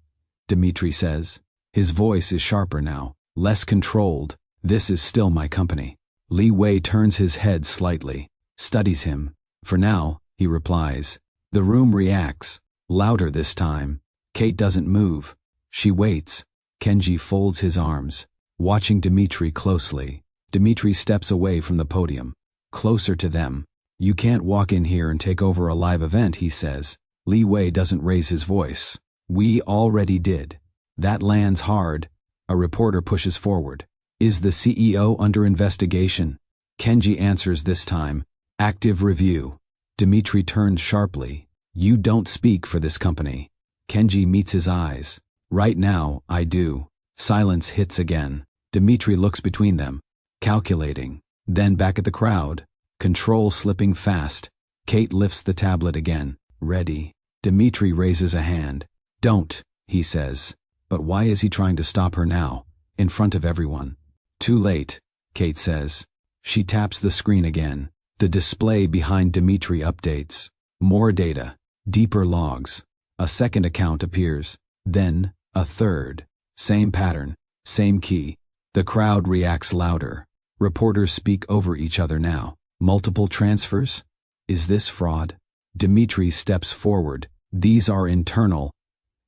Dmitri says. His voice is sharper now, less controlled. This is still my company. Li Wei turns his head slightly, studies him. For now, he replies. The room reacts, louder this time. Kate doesn't move. She waits. Kenji folds his arms, watching Dmitri closely. Dmitri steps away from the podium, closer to them. You can't walk in here and take over a live event, he says. Li Wei doesn't raise his voice. We already did. That lands hard. A reporter pushes forward. Is the CEO under investigation? Kenji answers this time. Active review. Dmitri turns sharply. You don't speak for this company. Kenji meets his eyes. Right now, I do. Silence hits again. Dmitri looks between them, calculating. Then back at the crowd. Control slipping fast. Kate lifts the tablet again. Ready. Dmitri raises a hand. Don't, he says. But why is he trying to stop her now, in front of everyone? Too late, Kate says. She taps the screen again. The display behind Dmitri updates. More data. Deeper logs. A second account appears. Then, a third. Same pattern. Same key. The crowd reacts louder. Reporters speak over each other now. Multiple transfers? Is this fraud? Dmitri steps forward. These are internal.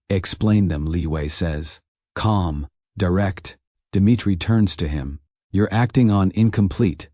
Explain them, Li Wei says. Calm, direct. Dmitri turns to him. You're acting on incomplete.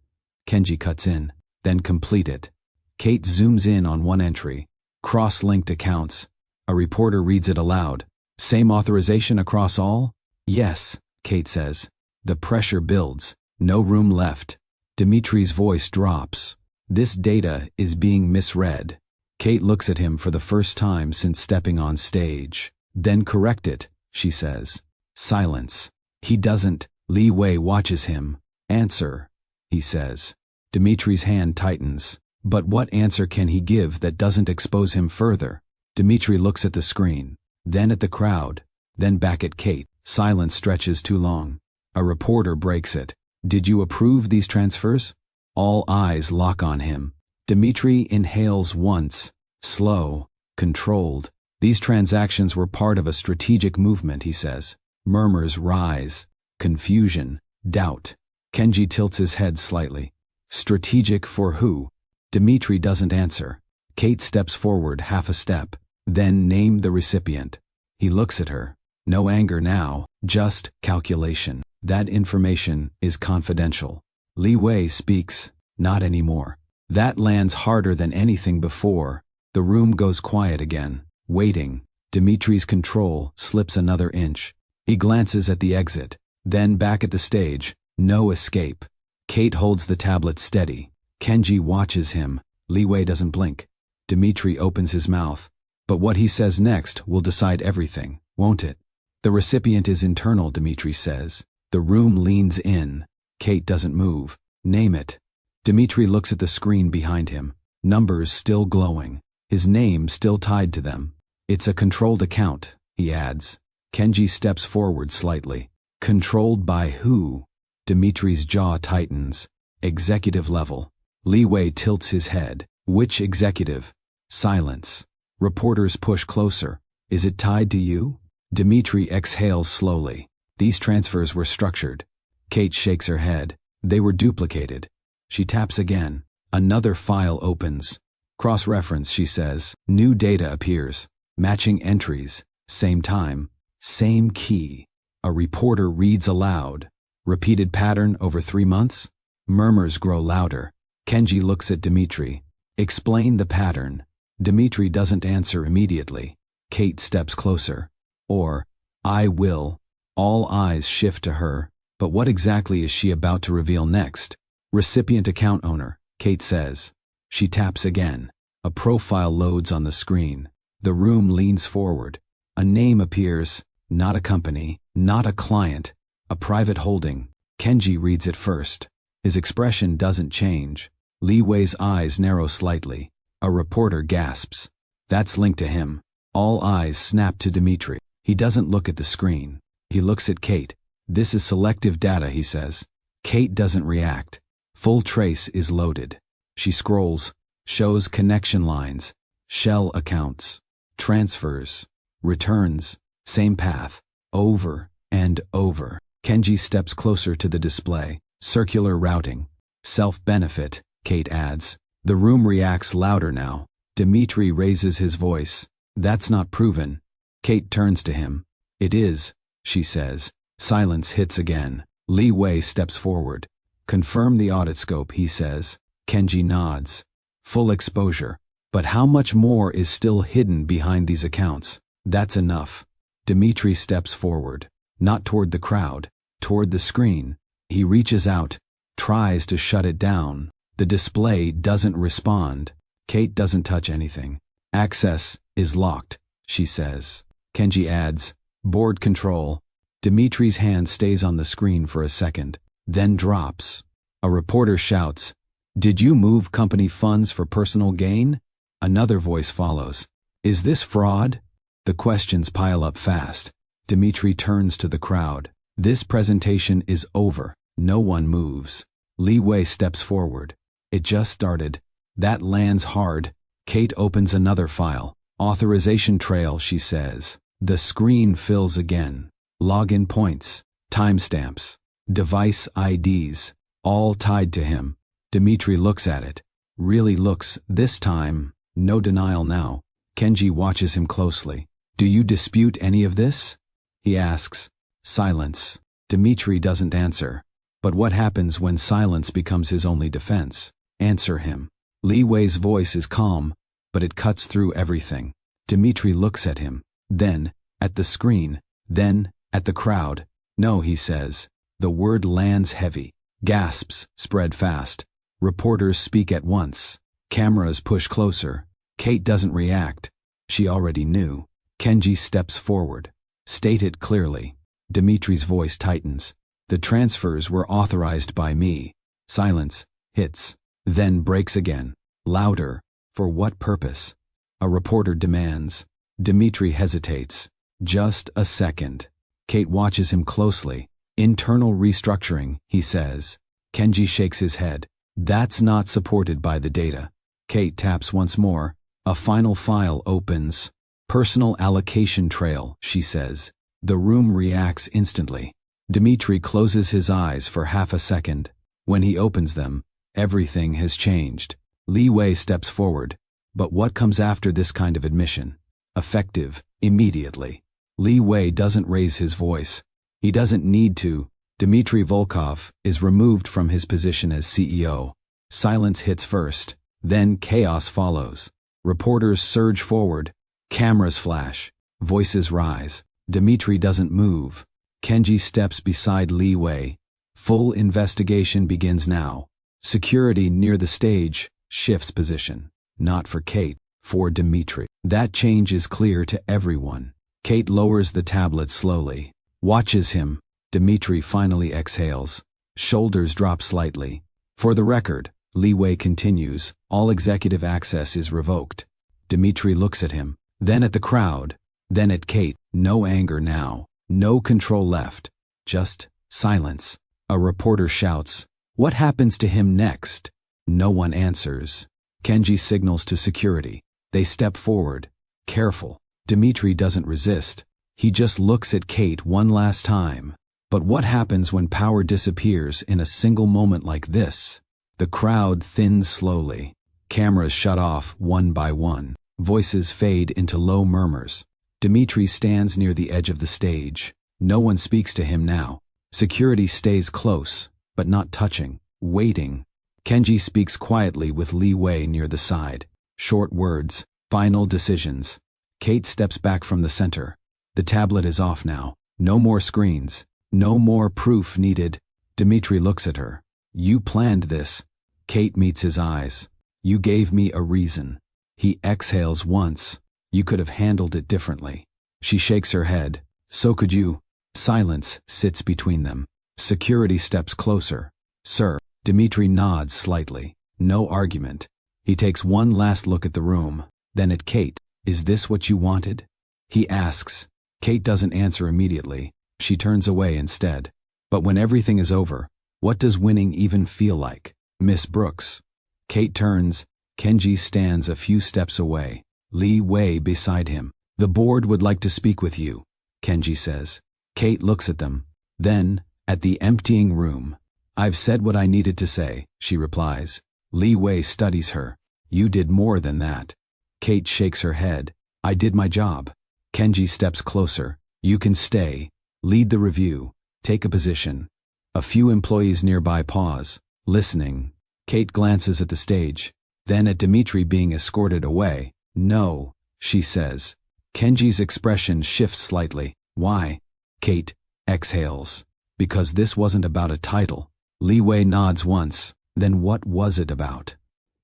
Kenji cuts in. Then complete it. Kate zooms in on one entry. Cross-linked accounts. A reporter reads it aloud. Same authorization across all? Yes, Kate says. The pressure builds. No room left. Dmitri's voice drops. This data is being misread. Kate looks at him for the first time since stepping on stage. Then correct it, she says. Silence. He doesn't. Li Wei watches him. Answer, he says. Dmitri's hand tightens. But what answer can he give that doesn't expose him further? Dmitri looks at the screen, then at the crowd, then back at Kate. Silence stretches too long. A reporter breaks it. Did you approve these transfers? All eyes lock on him. Dmitri inhales once, slow, controlled, These transactions were part of a strategic movement, he says. Murmurs rise. Confusion. Doubt. Kenji tilts his head slightly. Strategic for who? Dimitri doesn't answer. Kate steps forward half a step. Then name the recipient. He looks at her. No anger now, just calculation. That information is confidential. Li Wei speaks. Not anymore. That lands harder than anything before. The room goes quiet again. Waiting. Dimitri's control slips another inch. He glances at the exit. Then back at the stage. No escape. Kate holds the tablet steady. Kenji watches him. Li Wei doesn't blink. Dimitri opens his mouth. But what he says next will decide everything, won't it? The recipient is internal, Dimitri says. The room leans in. Kate doesn't move. Name it. Dimitri looks at the screen behind him. Numbers still glowing. His name still tied to them. It's a controlled account, he adds. Kenji steps forward slightly. Controlled by who? Dimitri's jaw tightens. Executive level. Li Wei tilts his head. Which executive? Silence. Reporters push closer. Is it tied to you? Dimitri exhales slowly. These transfers were structured. Kate shakes her head. They were duplicated. She taps again. Another file opens. Cross-reference, she says. New data appears. Matching entries. Same time. Same key. A reporter reads aloud. Repeated pattern over 3 months? Murmurs grow louder. Kenji looks at Dimitri. Explain the pattern. Dimitri doesn't answer immediately. Kate steps closer. Or, I will. All eyes shift to her. But what exactly is she about to reveal next? Recipient account owner, Kate says. She taps again. A profile loads on the screen. The room leans forward. A name appears. Not a company, not a client. A private holding. Kenji reads it first. His expression doesn't change. Li Wei's eyes narrow slightly. A reporter gasps. That's linked to him. All eyes snap to Dimitri. He doesn't look at the screen. He looks at Kate. This is selective data, he says. Kate doesn't react. Full trace is loaded. She scrolls. Shows connection lines. Shell accounts. Transfers. Returns. Same path. Over and over. Kenji steps closer to the display. Circular routing. Self-benefit, Kate adds. The room reacts louder now. Dimitri raises his voice. That's not proven. Kate turns to him. It is, she says. Silence hits again. Li Wei steps forward. Confirm the audit scope, he says. Kenji nods. Full exposure. But how much more is still hidden behind these accounts? That's enough. Dimitri steps forward. Not toward the crowd. Toward the screen. He reaches out. Tries to shut it down. The display doesn't respond. Kate doesn't touch anything. Access is locked, she says. Kenji adds. Board control. Dimitri's hand stays on the screen for a second, then drops. A reporter shouts, "Did you move company funds for personal gain?" Another voice follows. "Is this fraud?" The questions pile up fast. Dimitri turns to the crowd. This presentation is over. No one moves. Li Wei steps forward. It just started. That lands hard. Kate opens another file. Authorization trail, she says. The screen fills again. Login points, timestamps, device IDs, all tied to him. Dimitri looks at it. Really looks, this time. No denial now. Kenji watches him closely. "Do you dispute any of this?" he asks. Silence. Dimitri doesn't answer. But what happens when silence becomes his only defense? Answer him. Li Wei's voice is calm, but it cuts through everything. Dimitri looks at him, then at the screen, then at the crowd. "No," he says. The word lands heavy. Gasps spread fast. Reporters speak at once. Cameras push closer. Kate doesn't react. She already knew. Kenji steps forward. "State it clearly." Dimitri's voice tightens. "The transfers were authorized by me." Silence hits, then breaks again. Louder. "For what purpose?" A reporter demands. Dimitri hesitates. "Just a second." Kate watches him closely. "Internal restructuring," he says. Kenji shakes his head. "That's not supported by the data." Kate taps once more. A final file opens. Personal allocation trail, she says. The room reacts instantly. Dmitri closes his eyes for half a second. When he opens them, everything has changed. Li Wei steps forward. But what comes after this kind of admission? Effective, immediately. Li Wei doesn't raise his voice. He doesn't need to. Dmitry Volkov is removed from his position as CEO. Silence hits first, then chaos follows. Reporters surge forward. Cameras flash. Voices rise. Dmitry doesn't move. Kenji steps beside Li Wei. Full investigation begins now. Security near the stage shifts position. Not for Kate, for Dmitry. That change is clear to everyone. Kate lowers the tablet slowly. Watches him. Dmitry finally exhales. Shoulders drop slightly. For the record, Li Wei continues, all executive access is revoked. Dmitry looks at him, then at the crowd, then at Kate. No anger now. No control left. Just silence. A reporter shouts, "What happens to him next?" No one answers. Kenji signals to security. They step forward. Careful. Dmitry doesn't resist. He just looks at Kate one last time. But what happens when power disappears in a single moment like this? The crowd thins slowly. Cameras shut off one by one. Voices fade into low murmurs. Dmitry stands near the edge of the stage. No one speaks to him now. Security stays close, but not touching, waiting. Kenji speaks quietly with Li Wei near the side. Short words, final decisions. Kate steps back from the center. The tablet is off now. No more screens. No more proof needed. Dmitry looks at her. You planned this. Kate meets his eyes. You gave me a reason. He exhales once. You could have handled it differently. She shakes her head. So could you. Silence sits between them. Security steps closer. Sir. Dmitry nods slightly. No argument. He takes one last look at the room, then at Kate. Is this what you wanted? He asks. Kate doesn't answer immediately. She turns away instead. But when everything is over, what does winning even feel like? Miss Brooks. Kate turns. Kenji stands a few steps away. Li Wei beside him. The board would like to speak with you, Kenji says. Kate looks at them. Then, at the emptying room. I've said what I needed to say, she replies. Li Wei studies her. You did more than that. Kate shakes her head. I did my job. Kenji steps closer. You can stay. Lead the review. Take a position. A few employees nearby pause, listening. Kate glances at the stage, then at Dmitry being escorted away. No, she says. Kenji's expression shifts slightly. Why? Kate exhales. Because this wasn't about a title. Li Wei nods once. Then what was it about?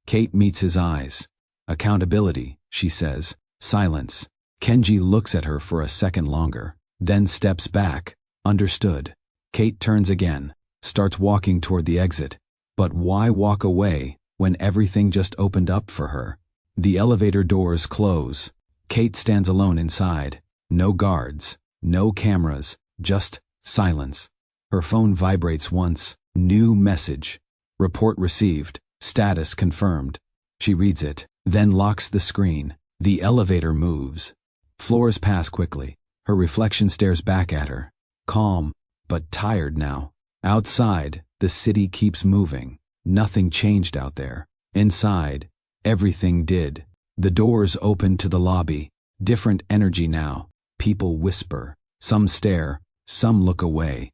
Kate meets his eyes. Accountability, she says. Silence. Kenji looks at her for a second longer, then steps back. Understood. Kate turns again, starts walking toward the exit. But why walk away when everything just opened up for her? The elevator doors close. Kate stands alone inside. No guards, no cameras, just silence. Her phone vibrates once. New message. Report received. Status confirmed. She reads it, then locks the screen. The elevator moves. Floors pass quickly. Her reflection stares back at her. Calm, but tired now. Outside, the city keeps moving. Nothing changed out there. Inside, everything did. The doors open to the lobby. Different energy now. People whisper. Some stare. Some look away.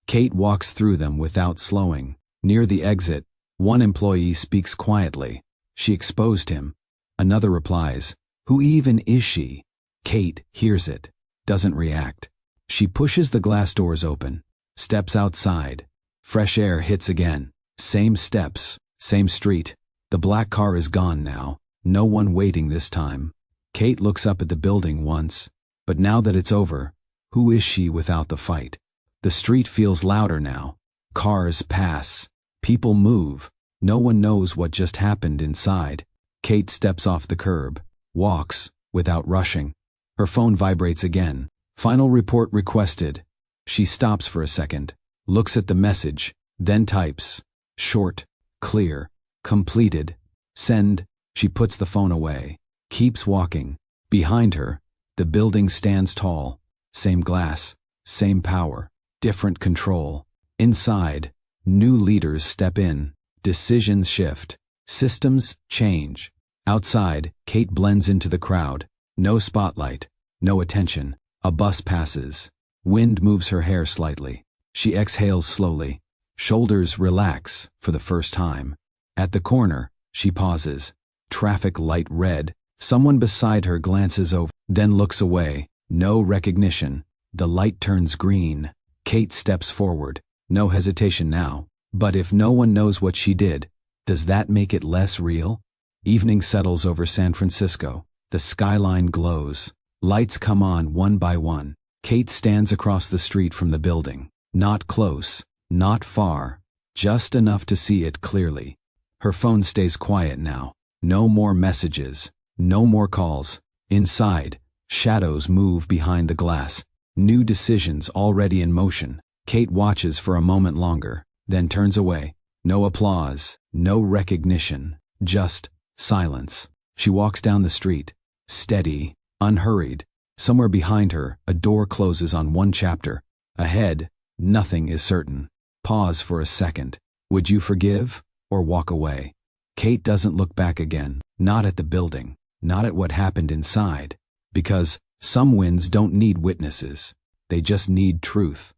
Kate walks through them without slowing. Near the exit, one employee speaks quietly. She exposed him. Another replies, Who even is she? Kate hears it. Doesn't react. She pushes the glass doors open. Steps outside. Fresh air hits again. Same steps. Same street. The black car is gone now. No one waiting this time. Kate looks up at the building once. But now that it's over, who is she without the fight? The street feels louder now. Cars pass. People move. No one knows what just happened inside. Kate steps off the curb. Walks, without rushing. Her phone vibrates again. Final report requested. She stops for a second. Looks at the message. Then types. Short. Clear. Completed. Send. She puts the phone away. Keeps walking. Behind her, the building stands tall. Same glass, same power, different control. Inside, new leaders step in. Decisions shift. Systems change. Outside, Kate blends into the crowd. No spotlight, no attention. A bus passes. Wind moves her hair slightly. She exhales slowly. Shoulders relax for the first time. At the corner, she pauses. Traffic light red. Someone beside her glances over, then looks away. No recognition. The light turns green. Kate steps forward. No hesitation now. But if no one knows what she did, does that make it less real? Evening settles over San Francisco. The skyline glows. Lights come on one by one. Kate stands across the street from the building. Not close, not far, just enough to see it clearly. Her phone stays quiet now. No more messages, no more calls. Inside, shadows move behind the glass. New decisions already in motion. Kate watches for a moment longer, then turns away. No applause, no recognition, just silence. She walks down the street, steady, unhurried. Somewhere behind her, a door closes on one chapter. Ahead, nothing is certain. Pause for a second. Would you forgive or walk away? Kate doesn't look back again, not at the building, not at what happened inside, because some wins don't need witnesses. They just need truth.